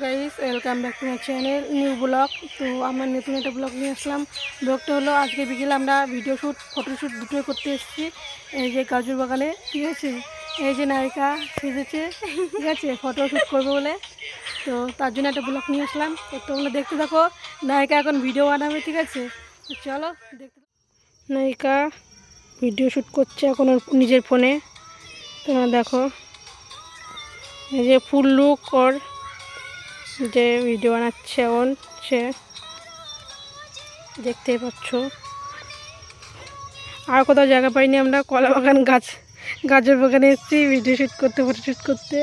Guys welcome back to my channel new blog. তো আমার নতুন একটা ব্লগ নিয়ে আসলাম। ব্লগটা হলো আজকে বিকেলে আমরা ভিডিও শ্যুট ফটোশ্যুট দুটোই করতে এসেছি এই যে গাজর বাগানে, ঠিক আছে। এই যে নায়িকা সেজেছে, ঠিক আছে, ফটোশ্যুট করবে বলে। তো তার জন্য একটা ব্লগ নিয়ে আসলাম। তো তোমরা দেখতে থাকো, নায়িকা এখন ভিডিও বানাবে, ঠিক আছে। তো চলো দেখতে। নায়িকা ভিডিও শ্যুট করছে এখন ওর নিজের ফোনে। তোমরা দেখো এই যে ফুল লুক ওর, যে ভিডিও বানাচ্ছে এখন সে, দেখতেই পাচ্ছ। আর কোথাও জায়গা পাইনি আমরা, কলা বাগান গাজর বাগানে এসেছি ভিডিও শ্যুট করতে, ফটো শ্যুট করতে।